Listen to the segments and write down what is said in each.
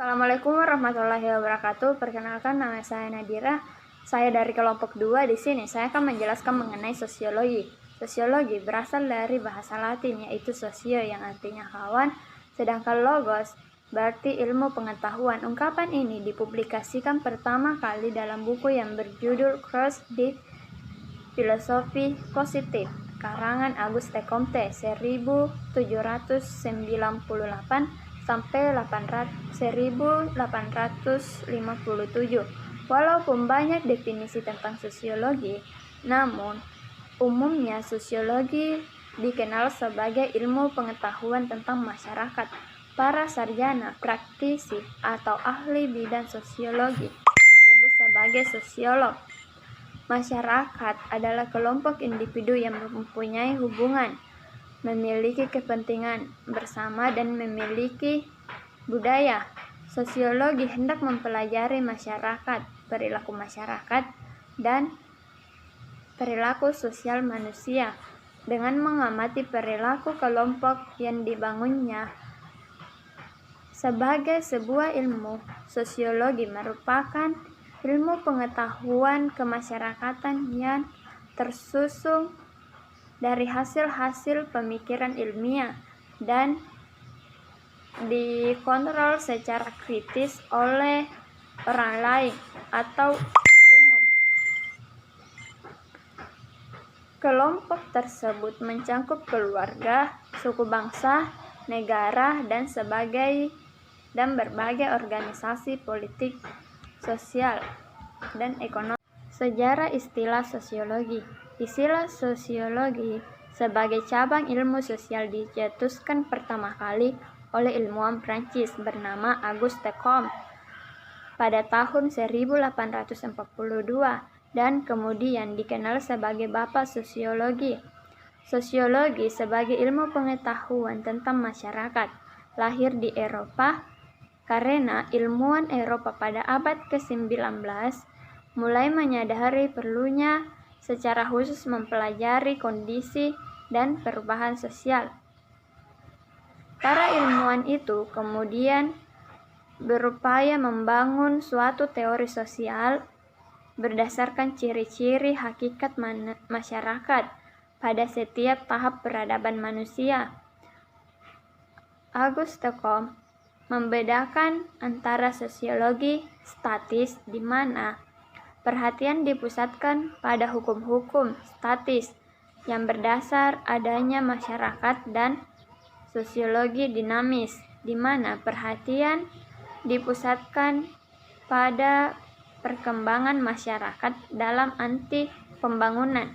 Assalamualaikum warahmatullahi wabarakatuh. Perkenalkan, nama saya Nadira. Saya dari kelompok 2. Di sini saya akan menjelaskan mengenai sosiologi. Sosiologi berasal dari bahasa Latin yaitu sosio yang artinya kawan, sedangkan logos berarti ilmu pengetahuan. Ungkapan ini dipublikasikan pertama kali dalam buku yang berjudul Cross di Filosofi Positif, karangan Auguste Comte 1798 sampai 1857. Walaupun banyak definisi tentang sosiologi, namun umumnya sosiologi dikenal sebagai ilmu pengetahuan tentang masyarakat. Para sarjana, praktisi, atau ahli bidang sosiologi disebut sebagai sosiolog. Masyarakat adalah kelompok individu yang mempunyai hubungan, memiliki kepentingan bersama, dan memiliki budaya. Sosiologi hendak mempelajari masyarakat, perilaku masyarakat, dan perilaku sosial manusia dengan mengamati perilaku kelompok yang dibangunnya. Sebagai sebuah ilmu, sosiologi merupakan ilmu pengetahuan kemasyarakatan yang tersusun dari hasil-hasil pemikiran ilmiah dan dikontrol secara kritis oleh orang lain atau umum. Kelompok tersebut mencakup keluarga, suku bangsa, negara, dan berbagai organisasi politik, sosial, dan ekonomi. Sejarah istilah sosiologi. Istilah sosiologi sebagai cabang ilmu sosial dicetuskan pertama kali oleh ilmuwan Prancis bernama Auguste Comte pada tahun 1842 dan kemudian dikenal sebagai Bapak Sosiologi. Sosiologi sebagai ilmu pengetahuan tentang masyarakat lahir di Eropa karena ilmuwan Eropa pada abad ke-19 mulai menyadari perlunya secara khusus mempelajari kondisi dan perubahan sosial. Para ilmuwan itu kemudian berupaya membangun suatu teori sosial berdasarkan ciri-ciri hakikat masyarakat pada setiap tahap peradaban manusia. Auguste Comte membedakan antara sosiologi statis di mana perhatian dipusatkan pada hukum-hukum statis yang berdasar adanya masyarakat, dan sosiologi dinamis di mana perhatian dipusatkan pada perkembangan masyarakat dalam arti pembangunan.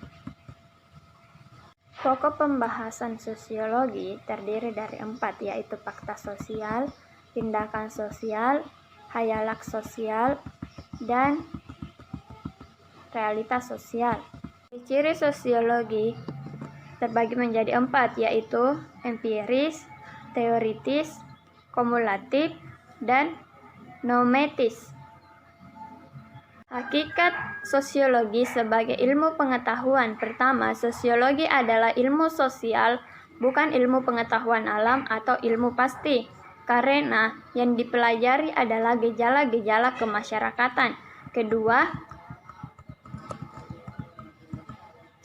Pokok pembahasan sosiologi terdiri dari 4, yaitu fakta sosial, tindakan sosial, hayalak sosial, dan realitas sosial. Ciri sosiologi terbagi menjadi 4, yaitu empiris, teoritis, kumulatif, dan noumetis. Hakikat sosiologi sebagai ilmu pengetahuan. Pertama, sosiologi adalah ilmu sosial, bukan ilmu pengetahuan alam atau ilmu pasti, karena yang dipelajari adalah gejala-gejala kemasyarakatan. Kedua,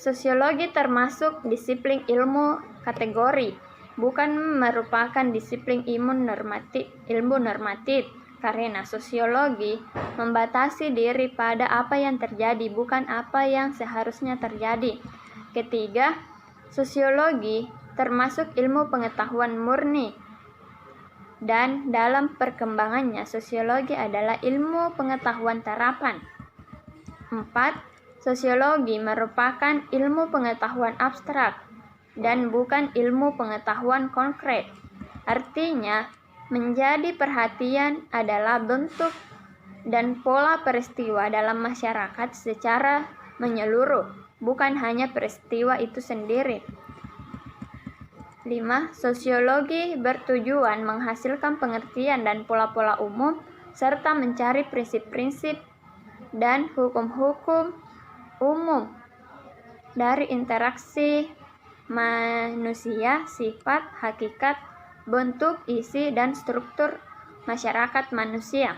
sosiologi termasuk disiplin ilmu kategori, bukan merupakan disiplin ilmu normatif, karena sosiologi membatasi diri pada apa yang terjadi, bukan apa yang seharusnya terjadi. Ketiga, sosiologi termasuk ilmu pengetahuan murni, dan dalam perkembangannya sosiologi adalah ilmu pengetahuan terapan. 4. Sosiologi merupakan ilmu pengetahuan abstrak dan bukan ilmu pengetahuan konkret. Artinya, menjadi perhatian adalah bentuk dan pola peristiwa dalam masyarakat secara menyeluruh, bukan hanya peristiwa itu sendiri. 5. Sosiologi bertujuan menghasilkan pengertian dan pola-pola umum, serta mencari prinsip-prinsip dan hukum-hukum umum dari interaksi manusia, sifat, hakikat, bentuk, isi, dan struktur masyarakat manusia.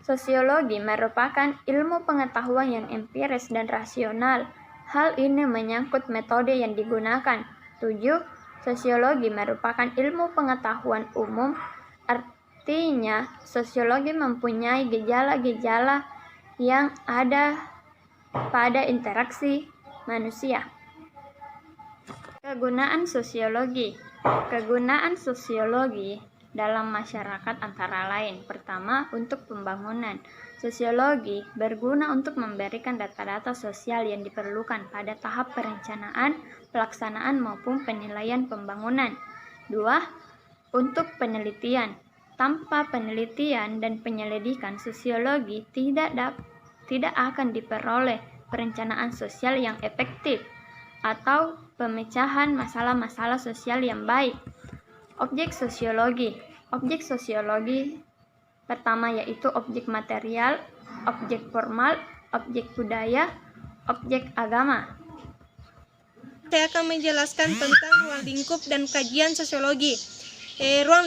Sosiologi merupakan ilmu pengetahuan yang empiris dan rasional. Hal ini menyangkut metode yang digunakan. 7. Sosiologi merupakan ilmu pengetahuan umum, artinya sosiologi mempunyai gejala-gejala yang ada pada interaksi manusia. Kegunaan sosiologi. Kegunaan sosiologi dalam masyarakat antara lain. Pertama, untuk pembangunan. Sosiologi berguna untuk memberikan data-data sosial yang diperlukan pada tahap perencanaan, pelaksanaan maupun penilaian pembangunan. 2. Untuk penelitian. Tanpa penelitian dan penyelidikan sosiologi tidak akan diperoleh perencanaan sosial yang efektif atau pemecahan masalah-masalah sosial yang baik. Objek sosiologi. Objek sosiologi pertama yaitu objek material, objek formal, objek budaya, objek agama. Saya akan menjelaskan tentang ruang lingkup dan kajian sosiologi. Ruang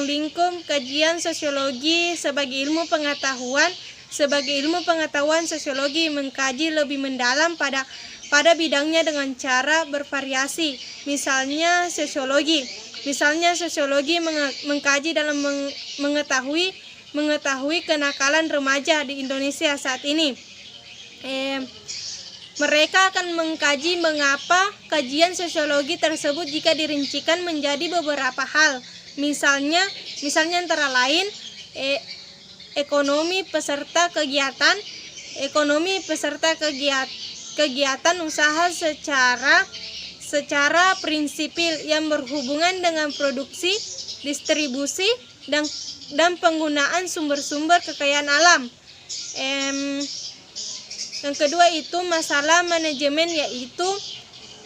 lingkup kajian sosiologi sebagai ilmu pengetahuan. Sebagai ilmu pengetahuan, sosiologi mengkaji lebih mendalam pada bidangnya dengan cara bervariasi. Misalnya sosiologi mengkaji dalam mengetahui kenakalan remaja di Indonesia saat ini. Mereka akan mengkaji mengapa kajian sosiologi tersebut jika dirincikan menjadi beberapa hal. Misalnya antara lain ekonomi peserta kegiatan usaha secara prinsipil yang berhubungan dengan produksi, distribusi, dan penggunaan sumber-sumber kekayaan alam. Yang kedua itu masalah manajemen,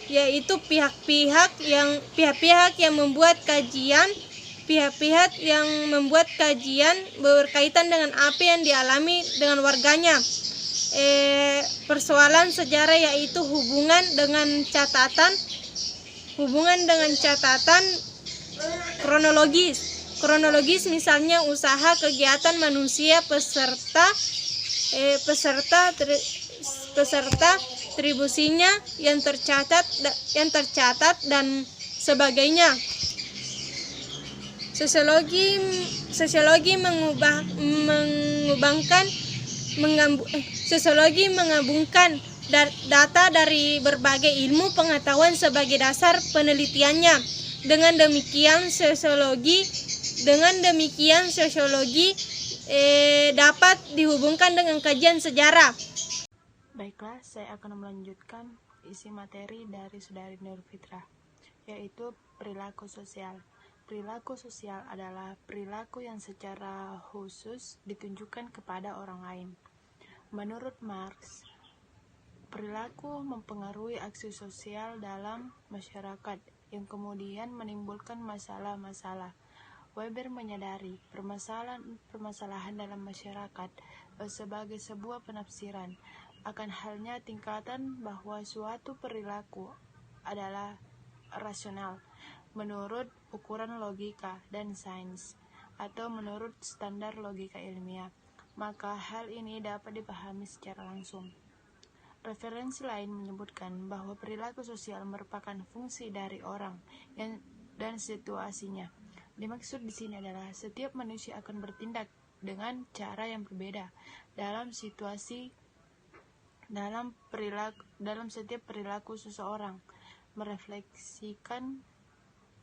yaitu pihak-pihak yang membuat kajian berkaitan dengan apa yang dialami dengan warganya. Persoalan sejarah yaitu hubungan dengan catatan kronologis misalnya usaha kegiatan manusia peserta atribusinya yang tercatat dan sebagainya. Sosiologi menggabungkan data dari berbagai ilmu pengetahuan sebagai dasar penelitiannya. Dengan demikian sosiologi dapat dihubungkan dengan kajian sejarah. Baiklah, saya akan melanjutkan isi materi dari Saudari Nur Fitrah, yaitu perilaku sosial. Perilaku sosial adalah perilaku yang secara khusus ditunjukkan kepada orang lain. Menurut Marx, perilaku mempengaruhi aksi sosial dalam masyarakat yang kemudian menimbulkan masalah-masalah. Weber menyadari permasalahan dalam masyarakat sebagai sebuah penafsiran akan halnya tingkatan bahwa suatu perilaku adalah rasional menurut ukuran logika dan sains atau menurut standar logika ilmiah, maka hal ini dapat dipahami secara langsung. Referensi lain menyebutkan bahwa perilaku sosial merupakan fungsi dari orang dan situasinya. Dimaksud di sini adalah setiap manusia akan bertindak dengan cara yang berbeda dalam setiap perilaku seseorang, merefleksikan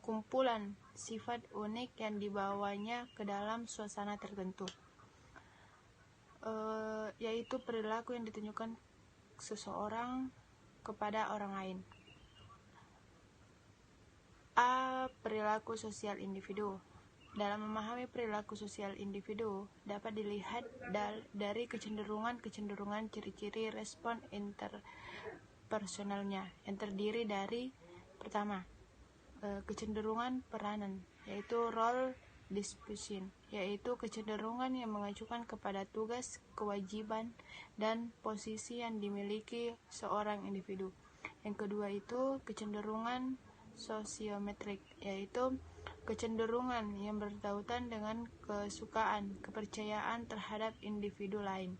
kumpulan sifat unik yang dibawanya ke dalam suasana tertentu, yaitu perilaku yang ditunjukkan seseorang kepada orang lain. A. Perilaku sosial individu. Dalam memahami perilaku sosial individu dapat dilihat dari kecenderungan ciri-ciri respon interpersonalnya yang terdiri dari pertama, kecenderungan peranan, yaitu role disposition, yaitu kecenderungan yang mengacukan kepada tugas, kewajiban, dan posisi yang dimiliki seorang individu. Yang kedua itu kecenderungan sosiometrik, yaitu kecenderungan yang bertautan dengan kesukaan, kepercayaan terhadap individu lain.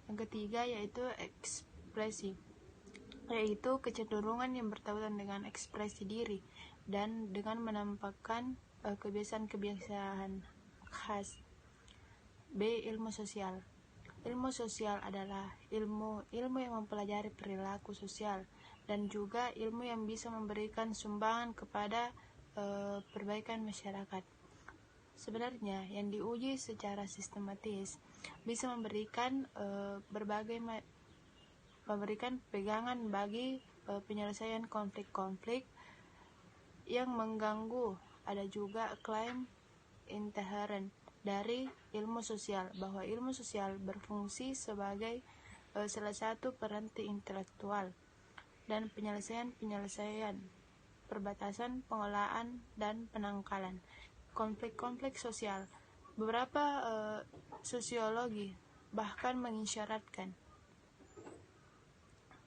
Yang ketiga yaitu ekspresi, yaitu kecenderungan yang bertautan dengan ekspresi diri dan dengan menampakkan kebiasaan-kebiasaan khas. B. Ilmu sosial. Ilmu sosial adalah ilmu yang mempelajari perilaku sosial dan juga ilmu yang bisa memberikan sumbangan kepada perbaikan masyarakat. Sebenarnya yang diuji secara sistematis bisa memberikan memberikan pegangan bagi penyelesaian konflik-konflik yang mengganggu. Ada juga klaim intern dari ilmu sosial bahwa ilmu sosial berfungsi sebagai salah satu peranti intelektual dan penyelesaian perbatasan, pengolahan, dan penangkalan konflik-konflik sosial. Beberapa sosiologi bahkan mengisyaratkan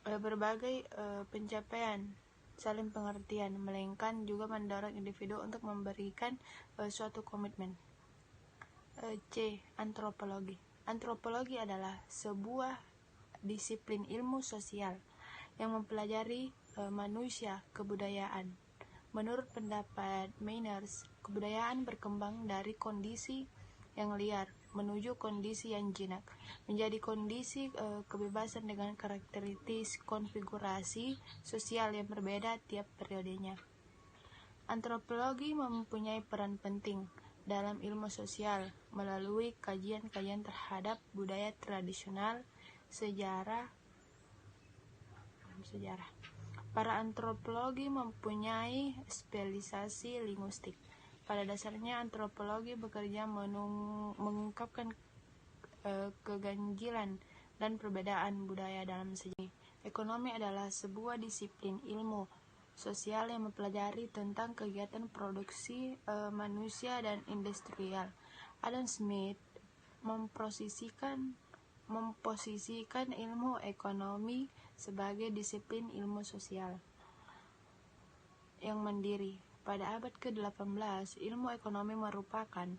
berbagai pencapaian saling pengertian, melainkan juga mendorong individu untuk memberikan suatu komitmen. C. Antropologi. Antropologi adalah sebuah disiplin ilmu sosial yang mempelajari manusia, kebudayaan. Menurut pendapat Meiners, kebudayaan berkembang dari kondisi yang liar menuju kondisi yang jinak, menjadi kondisi kebebasan dengan karakteristik konfigurasi sosial yang berbeda tiap periodenya. Antropologi mempunyai peran penting dalam ilmu sosial melalui kajian-kajian terhadap budaya tradisional, sejarah. Para antropologi mempunyai spesialisasi linguistik. Pada dasarnya antropologi bekerja mengungkapkan keganjilan dan perbedaan budaya dalam sejarah. Ekonomi adalah sebuah disiplin ilmu sosial yang mempelajari tentang kegiatan produksi manusia dan industrial. Adam Smith memposisikan ilmu ekonomi sebagai disiplin ilmu sosial yang mandiri. Pada abad ke-18, ilmu ekonomi merupakan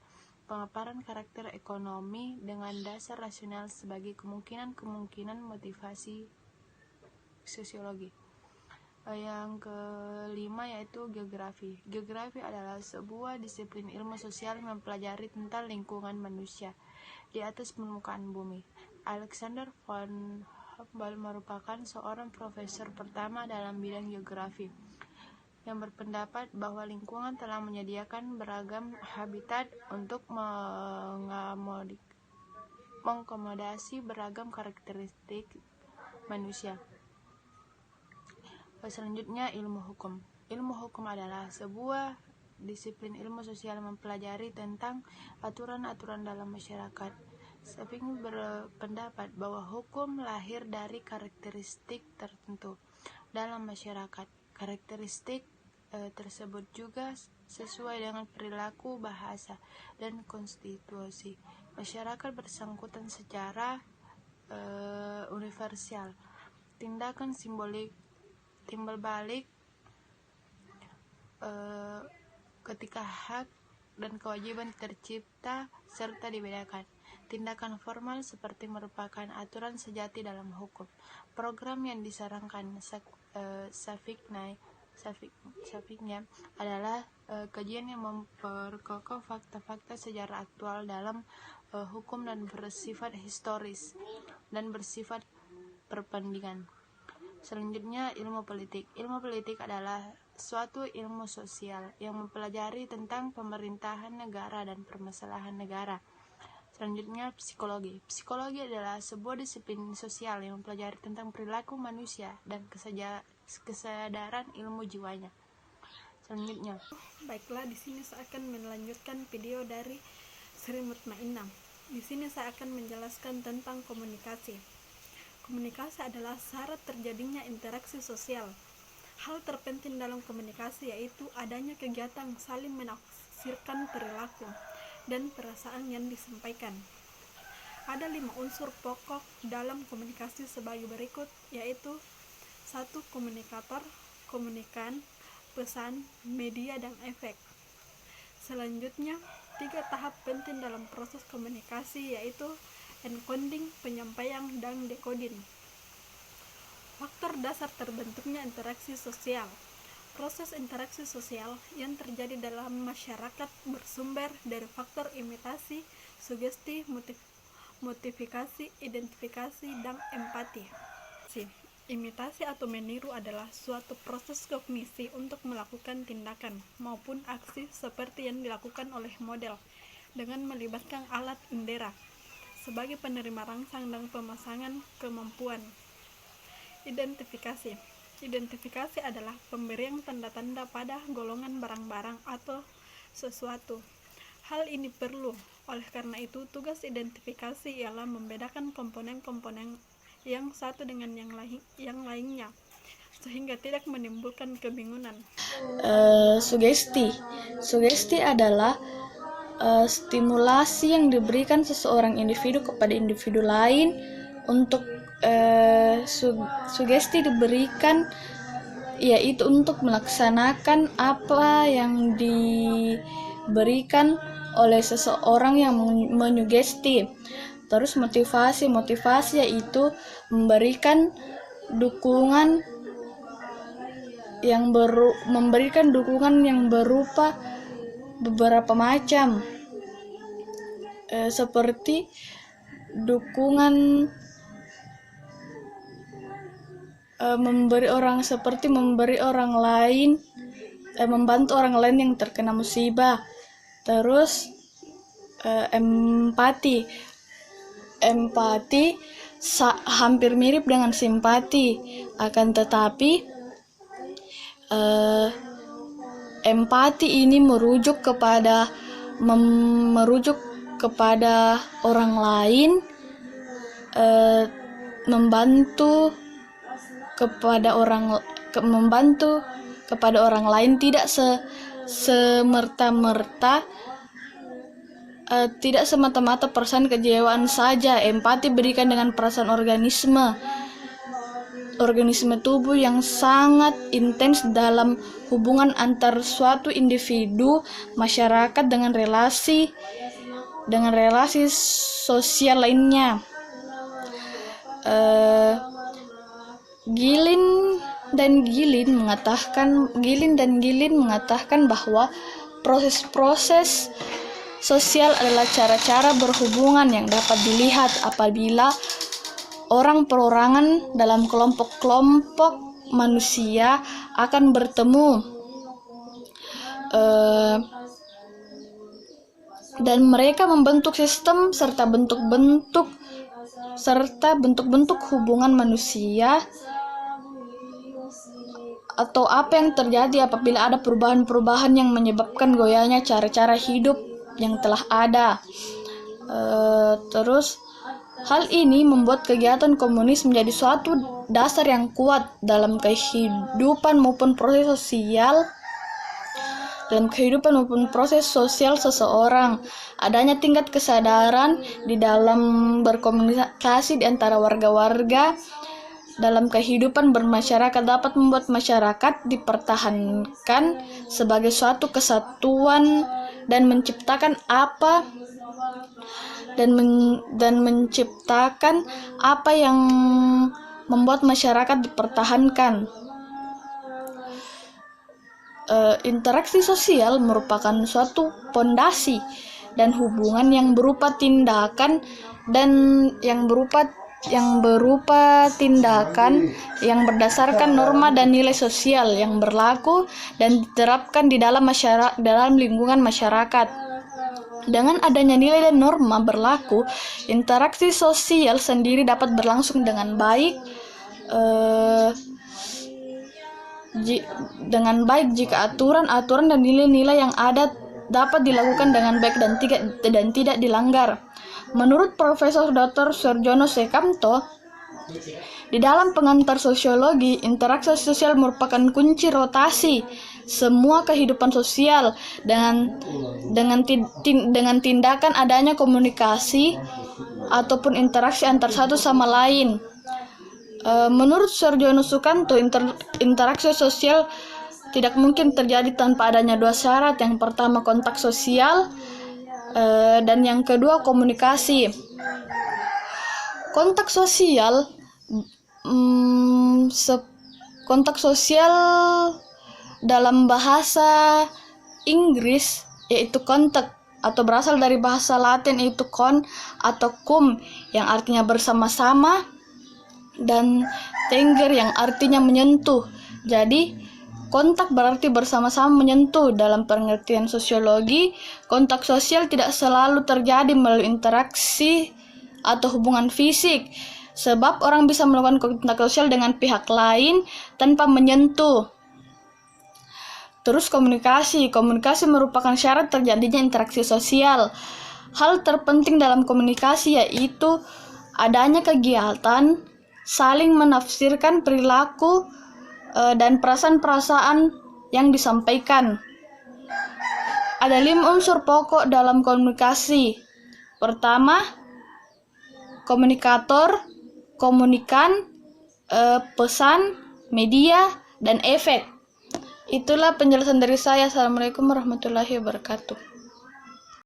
pemaparan karakter ekonomi dengan dasar rasional sebagai kemungkinan motivasi sosiologi. Yang kelima yaitu geografi. Geografi adalah sebuah disiplin ilmu sosial yang mempelajari tentang lingkungan manusia di atas permukaan bumi. Alexander von Humboldt merupakan seorang profesor pertama dalam bidang geografi yang berpendapat bahwa lingkungan telah menyediakan beragam habitat untuk mengakomodasi beragam karakteristik manusia. Selanjutnya ilmu hukum. Ilmu hukum adalah sebuah disiplin ilmu sosial mempelajari tentang aturan-aturan dalam masyarakat. Saping berpendapat bahwa hukum lahir dari karakteristik tertentu dalam masyarakat. Karakteristik tersebut juga sesuai dengan perilaku, bahasa, dan konstitusi masyarakat bersangkutan secara universal. Tindakan simbolik timbal balik ketika hak dan kewajiban tercipta serta dibedakan. Tindakan formal seperti merupakan aturan sejati dalam hukum. Program yang disarankan Safiknya adalah kajian yang memperkokoh fakta-fakta sejarah aktual dalam hukum dan bersifat historis dan bersifat perbandingan. Selanjutnya ilmu politik. Ilmu politik adalah suatu ilmu sosial yang mempelajari tentang pemerintahan negara dan permasalahan negara. Selanjutnya psikologi. Psikologi adalah sebuah disiplin sosial yang mempelajari tentang perilaku manusia dan kesadaran ilmu jiwanya. Selanjutnya, Baiklah, di sini saya akan melanjutkan video dari Sri Mutmainnah. Di sini saya akan menjelaskan tentang komunikasi. Komunikasi adalah syarat terjadinya interaksi sosial. Hal terpenting dalam komunikasi yaitu adanya kegiatan saling menafsirkan perilaku dan perasaan yang disampaikan. Ada 5 unsur pokok dalam komunikasi sebagai berikut, yaitu 1. Komunikator, komunikan, pesan, media, dan efek. Selanjutnya, 3 tahap penting dalam proses komunikasi yaitu encoding, penyampaian, dan decoding. Faktor dasar terbentuknya interaksi sosial. Proses interaksi sosial yang terjadi dalam masyarakat bersumber dari faktor imitasi, sugesti, motivasi, identifikasi, dan empati. Imitasi atau meniru adalah suatu proses kognisi untuk melakukan tindakan maupun aksi seperti yang dilakukan oleh model dengan melibatkan alat indera sebagai penerima rangsang dan pemasangan kemampuan. Identifikasi adalah pemberian tanda-tanda pada golongan barang-barang atau sesuatu. Hal ini perlu, oleh karena itu tugas identifikasi ialah membedakan komponen-komponen yang satu dengan yang lainnya, sehingga tidak menimbulkan kebingungan. Sugesti adalah stimulasi yang diberikan seseorang individu kepada individu lain. Untuk sugesti diberikan yaitu untuk melaksanakan apa yang diberikan oleh seseorang yang menyugesti. Terus motivasi yaitu memberikan dukungan yang berupa beberapa macam, seperti dukungan membantu orang lain yang terkena musibah. Terus empati hampir mirip dengan simpati, akan tetapi empati ini merujuk kepada orang lain, membantu kepada orang lain, tidak tidak semata-mata perasaan kejiwaan saja. Empati berikan dengan perasaan organisme tubuh yang sangat intens dalam hubungan antar suatu individu, masyarakat dengan relasi sosial lainnya. Gilin dan Gilin mengatakan bahwa proses-proses sosial adalah cara-cara berhubungan yang dapat dilihat apabila perorangan dalam kelompok-kelompok manusia akan bertemu dan mereka membentuk sistem serta bentuk-bentuk hubungan manusia, atau apa yang terjadi apabila ada perubahan-perubahan yang menyebabkan goyahnya cara-cara hidup yang telah ada. Terus hal ini membuat kegiatan komunis menjadi suatu dasar yang kuat dalam kehidupan maupun proses sosial seseorang. Adanya tingkat kesadaran di dalam berkomunikasi di antara warga-warga dalam kehidupan bermasyarakat dapat membuat masyarakat dipertahankan sebagai suatu kesatuan dan menciptakan apa yang membuat masyarakat dipertahankan. Interaksi sosial merupakan suatu pondasi dan hubungan yang berupa tindakan yang berdasarkan norma dan nilai sosial yang berlaku dan diterapkan di dalam lingkungan masyarakat. Dengan adanya nilai dan norma berlaku, interaksi sosial sendiri dapat berlangsung dengan baik. Jika aturan dan nilai-nilai yang ada dapat dilakukan dengan baik dan tidak dilanggar. Menurut Profesor Dr. Surjono Sekamto, di dalam pengantar sosiologi, interaksi sosial merupakan kunci rotasi semua kehidupan sosial dengan tindakan adanya komunikasi ataupun interaksi antar satu sama lain. Menurut Surjono Sukanto, interaksi sosial tidak mungkin terjadi tanpa adanya dua syarat. Yang pertama kontak sosial, dan yang kedua komunikasi. Kontak sosial, kontak sosial dalam bahasa Inggris yaitu kontak, atau berasal dari bahasa Latin yaitu kon atau cum yang artinya bersama-sama, dan tenger yang artinya menyentuh. Jadi kontak berarti bersama-sama menyentuh. Dalam pengertian sosiologi, kontak sosial tidak selalu terjadi melalui interaksi atau hubungan fisik, sebab orang bisa melakukan kontak sosial dengan pihak lain tanpa menyentuh. Terus komunikasi. Komunikasi merupakan syarat terjadinya interaksi sosial. Hal terpenting dalam komunikasi yaitu adanya kegiatan saling menafsirkan perilaku dan perasaan-perasaan yang disampaikan. Ada 5 unsur pokok dalam komunikasi. Pertama, komunikator, komunikan, pesan, media, dan efek. Itulah penjelasan dari saya. Assalamualaikum warahmatullahi wabarakatuh.